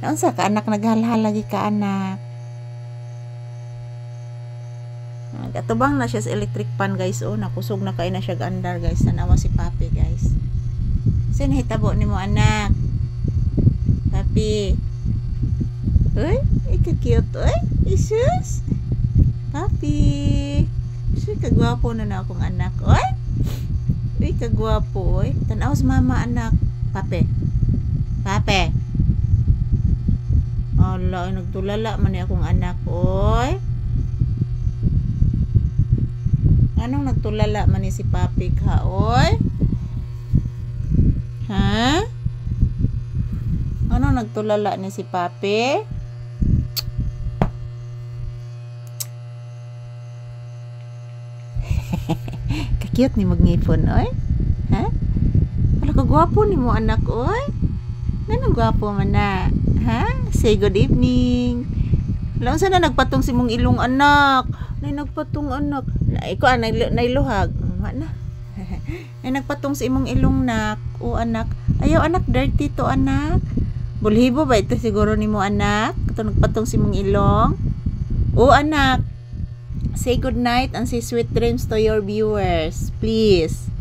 Unsa ka anak naghalhal lagi ka anak? Katubang na siya sa electric pan guys. Oh, nakusog na kay na siya andar guys. Tanawa si Papi guys. Sin hitabo nimo anak? Papi. Uy, ika-cute. Uy, isus. Papi. Uy, kagwapo na akong anak. Uy. Uy, kagwapo. Uy. Tanaw sa mama anak. Papi. Papi. Ala, nagtulala man ni akong anak. Uy. Anong nagtulala man ni si Papi ka, oy? Ha? Anong nagtulala ni si Papi? Kakiyot ni magnipon, oy? Ha? Wala ka gwapo ni mo anak, oy? Nanong gwapo man na? Ha? Say good evening. Lang sana nagpatong si mong ilong anak. Nay nagpatong anak. Iko nailuhag. Na. Nay nagpatong si imong ilong nak. O anak. Ayaw anak dirty to anak. Bulhibo ba ito siguro nimo anak? Ito nagpatong si mong ilong. O anak. Say good night and say sweet dreams to your viewers. Please.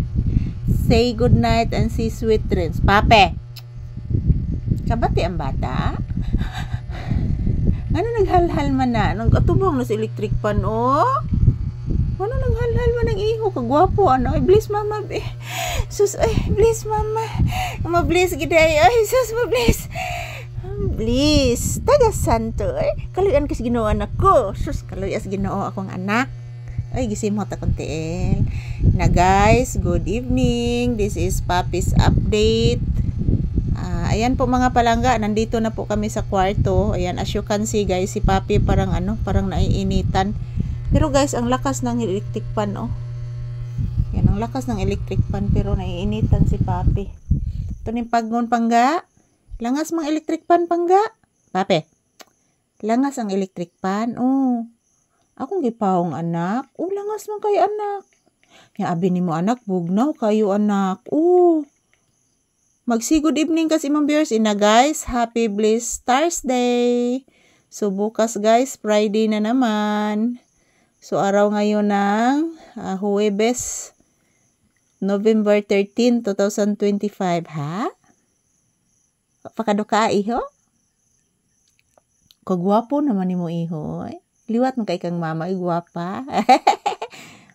Say good night and say sweet dreams. Pape. Kabati ang bata? Ano naghalhal man na? Nag-atubang na sa electric pan, oh? Ano naghalhal man ng iho? Kagwapo, ano? Ay, bless mama, be. Sus, ay, bless mama. Ma-bless giday. Ay, sus, ma-bless. Bless. Taga santo, ay. Kaluyan kasi ginoo anak ko. Sus, kaluyan kasi ginoo akong anak. Ay, gisimot akong tiil. Na guys, good evening. This is Papi's update. Ayan po mga palangga, nandito na po kami sa kwarto. Ayan, as you can see guys, si Papi parang parang naiinitan. Pero guys, ang lakas ng electric pan, oh. Yan, ang lakas ng electric pan, pero naiinitan si Papi. Ito ni pagnon pangga. Langas mang electric pan pangga. Papi, langas ang electric pan, oh. Akong gipawong anak. Oh, langas man kayo anak. Yang abi ni mo anak, bugnaw kayo anak. Oh. Magsi good evening kasi mga viewers ina guys. Happy blessed Thursday. So bukas guys, Friday na naman. So araw ngayon ng Huwebes, November 13, 2025. Ha? Pakaduka iho? Kagwapo naman ni mo iho. Liwat mo kay kang mama, gwapa.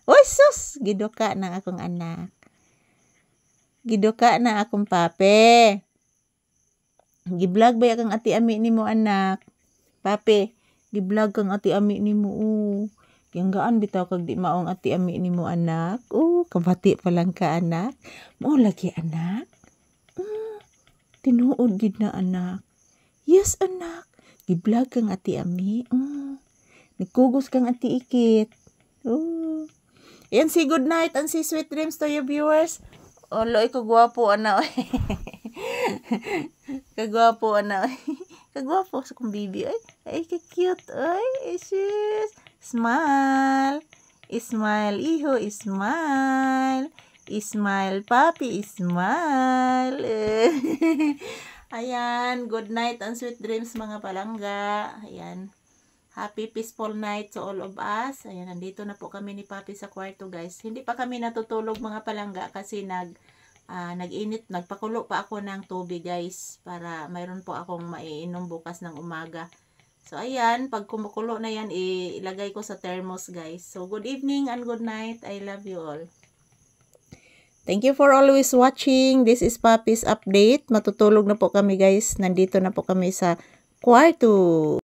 Uy sus, giduka ng akong anak. Giduka na akong Pape. Gi-vlog ba kang ati ami nimo anak? Pape, gi-vlog kang ati ami nimo. Yang bitaw kag di maong ati ami nimo anak. Kabati pa lang ka anak. Mo lagi anak. Tinuod gid na anak. Yes anak. Gi-vlog kang ati ami. Nagkugos kang ati ikit. Yan, say good night and say sweet dreams to your viewers. Olo, kagwapo ana. Kagwapo ana. Kagwapo sa kong baby. Ay, ka-cute. Ay, sis. Smile. Smile, iho. Smile. Smile, Papi. Smile. Ayan. Good night and sweet dreams mga palangga. Ayan. Happy peaceful night to all of us. Ayan, nandito na po kami ni Papi sa kwarto guys. Hindi pa kami natutulog mga palangga kasi nag-init, nagpakulo pa ako ng tubig guys. Para mayroon po akong maiinom bukas ng umaga. So ayan, pag kumukulo na yan, ilagay ko sa thermos guys. So good evening and good night. I love you all. Thank you for always watching. This is Papi's update. Matutulog na po kami guys. Nandito na po kami sa kwarto.